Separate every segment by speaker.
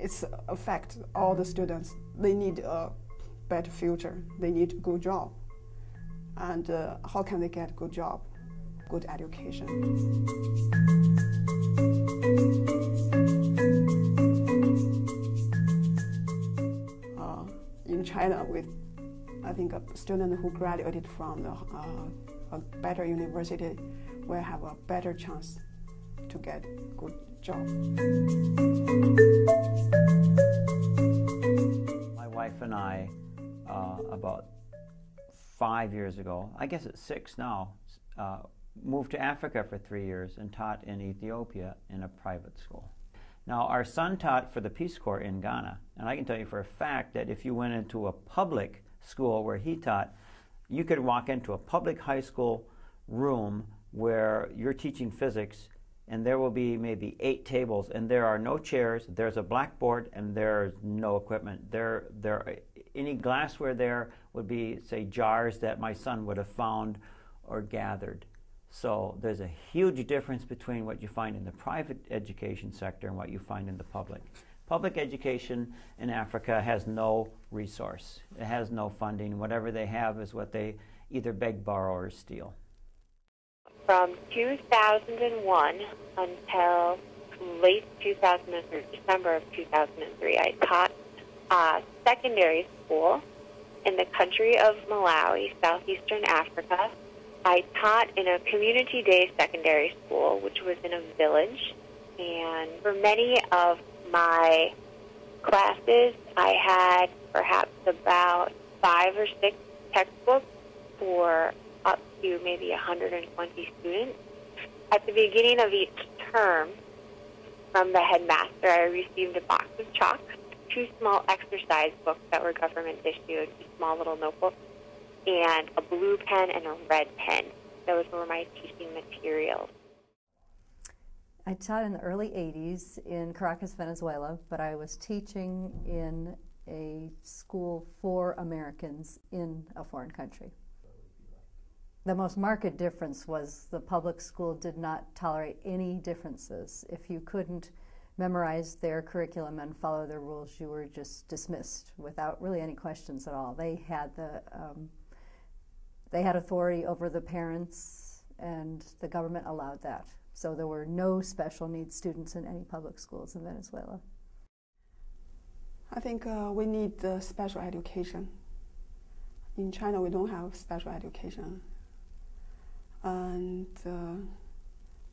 Speaker 1: it's affect all the students. They need a better future. They need a good job. And how can they get a good job? Good education. In China, I think a student who graduated from a better university will have a better chance to get a good job.
Speaker 2: My wife and I, about 5 years ago, I guess it's 6 now, moved to Africa for 3 years and taught in Ethiopia in a private school. Now, our son taught for the Peace Corps in Ghana, and I can tell you for a fact that if you went into a public school where he taught, you could walk into a public high school room where you're teaching physics, and there will be maybe 8 tables, and there are no chairs, there's a blackboard, and there's no equipment. Any glassware there would be, say, jars that my son would have found or gathered. So there's a huge difference between what you find in the private education sector and what you find in the public. Public education in Africa has no resource. It has no funding. Whatever they have is what they either beg, borrow, or steal.
Speaker 3: From 2001 until late 2003, December of 2003, I taught secondary school in the country of Malawi, southeastern Africa. I taught in a community day secondary school, which was in a village. And for many of my classes, I had perhaps about 5 or 6 textbooks for up to maybe 120 students. At the beginning of each term, from the headmaster, I received a box of chalk, 2 small exercise books that were government issued, small little notebooks, and a blue pen and a red pen. Those were my teaching materials.
Speaker 4: I taught in the early 80s in Caracas, Venezuela, but I was teaching in a school for Americans in a foreign country. The most marked difference was the public school did not tolerate any differences. If you couldn't memorize their curriculum and follow their rules, you were just dismissed without really any questions at all. They had authority over the parents, and the government allowed that. So there were no special needs students in any public schools in Venezuela.
Speaker 1: I think we need special education. In China, we don't have special education. And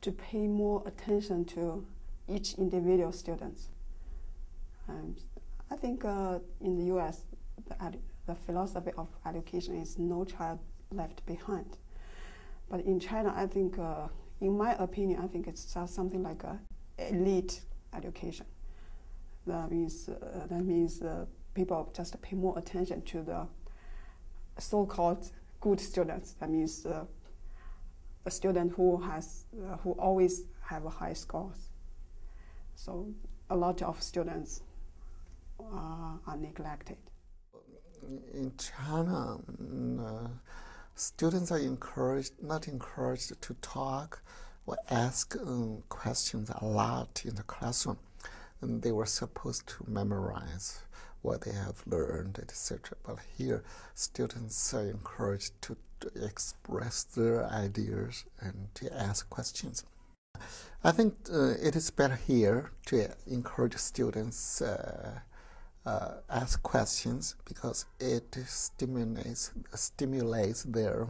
Speaker 1: to pay more attention to each individual student. I think in the US, the philosophy of education is no child left behind. But in China, I think, in my opinion, I think it's something like a elite education. That means people just pay more attention to the so-called good students. That means a student who always have a high scores. So a lot of students are neglected.
Speaker 5: In China, students are not encouraged to talk or ask questions a lot in the classroom. And they were supposed to memorize what they have learned, etc. But here, students are encouraged to express their ideas and to ask questions. I think it is better here to encourage students ask questions, because it stimulates their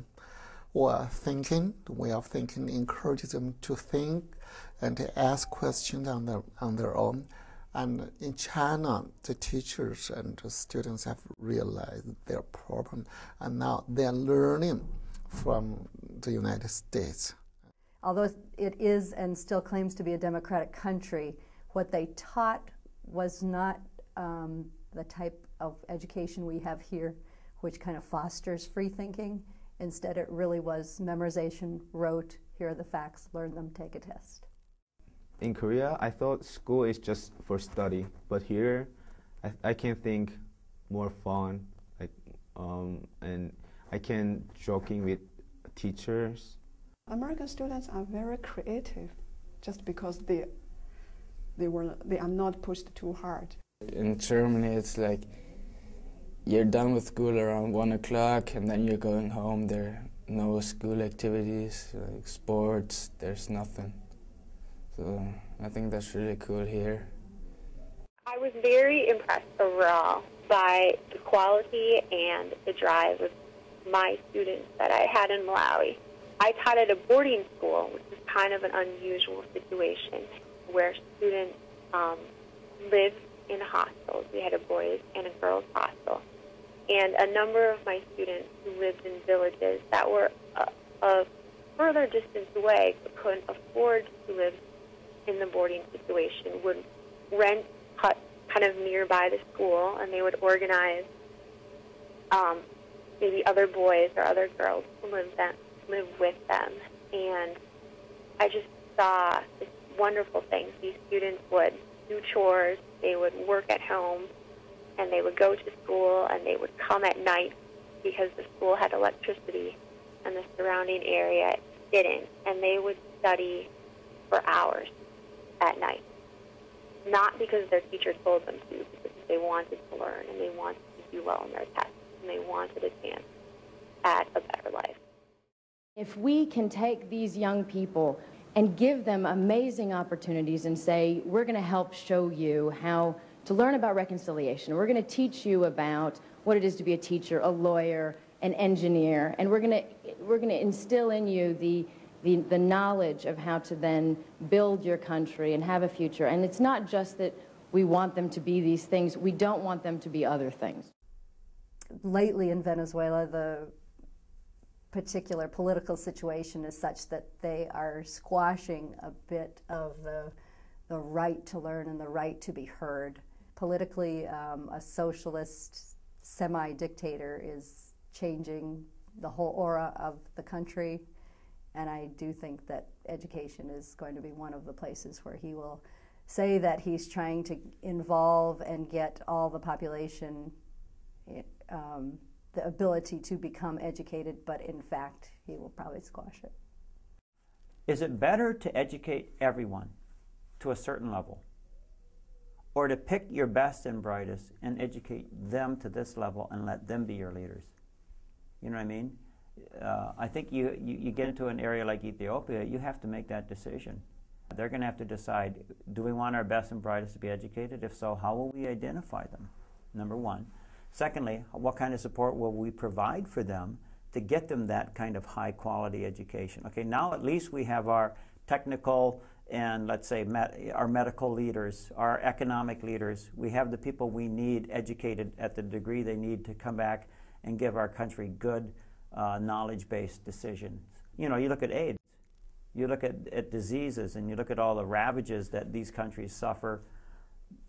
Speaker 5: thinking, the way of thinking, encourages them to think and to ask questions on their own. And in China, the teachers and the students have realized their problem, and now they're learning from the United States.
Speaker 4: Although it is and still claims to be a democratic country, what they taught was not the type of education we have here, which kind of fosters free thinking. Instead, it really was memorization, rote, here are the facts, learn them, take a test.
Speaker 6: In Korea, I thought school is just for study, but here I can think more fun, and I can joking with teachers.
Speaker 1: American students are very creative, just because they are not pushed too hard.
Speaker 7: In Germany, it's like you're done with school around 1 o'clock and then you're going home. There are no school activities, like sports, there's nothing. So I think that's really cool here.
Speaker 3: I was very impressed overall by the quality and the drive of my students that I had in Malawi. I taught at a boarding school, which is kind of an unusual situation, where students lived in hostels. We had a boys' and a girls' hostel. And a number of my students who lived in villages that were a further distance away but couldn't afford to live in the boarding situation would rent huts kind of nearby the school, and they would organize maybe other boys or other girls to live with them. And I just saw this wonderful thing. These students would do chores, they would work at home, and they would go to school, and they would come at night because the school had electricity and the surrounding area didn't, and they would study for hours at night. Not because their teacher told them to, because they wanted to learn and they wanted to do well in their tests and they wanted a chance at a better life.
Speaker 8: If we can take these young people and give them amazing opportunities and say, we're going to help show you how to learn about reconciliation. We're going to teach you about what it is to be a teacher, a lawyer, an engineer, and we're going to instill in you the knowledge of how to then build your country and have a future. And it's not just that we want them to be these things, we don't want them to be other things.
Speaker 4: Lately in Venezuela, the particular political situation is such that they are squashing a bit of the right to learn and the right to be heard. Politically, a socialist semi-dictator is changing the whole aura of the country. And I do think that education is going to be one of the places where he will say that he's trying to involve and get all the population the ability to become educated, but in fact, he will probably squash it.
Speaker 2: Is it better to educate everyone to a certain level, or to pick your best and brightest and educate them to this level and let them be your leaders? You know what I mean? I think you get into an area like Ethiopia, you have to make that decision. They're going to have to decide, do we want our best and brightest to be educated? If so, how will we identify them? Number one. Secondly, what kind of support will we provide for them to get them that kind of high quality education? Okay, now at least we have our technical and, let's say, our medical leaders, our economic leaders. We have the people we need educated at the degree they need to come back and give our country good knowledge-based decisions. You know, you look at AIDS, you look at diseases, and you look at all the ravages that these countries suffer,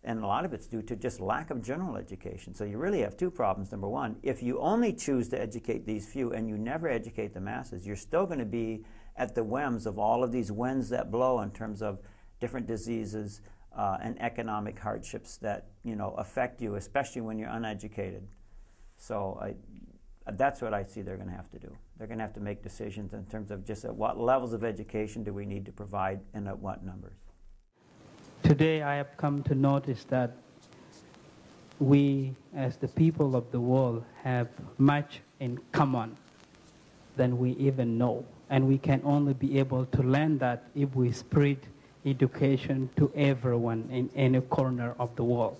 Speaker 2: and a lot of it's due to just lack of general education. So you really have two problems. Number one, if you only choose to educate these few and you never educate the masses, you're still going to be at the whims of all of these winds that blow in terms of different diseases and economic hardships that, you know, affect you, especially when you're uneducated. So that's what I see they're going to have to do. They're going to have to make decisions in terms of just at what levels of education do we need to provide and at what numbers.
Speaker 9: Today I have come to notice that we, as the people of the world, have much in common than we even know. And we can only be able to learn that if we spread education to everyone in any corner of the world.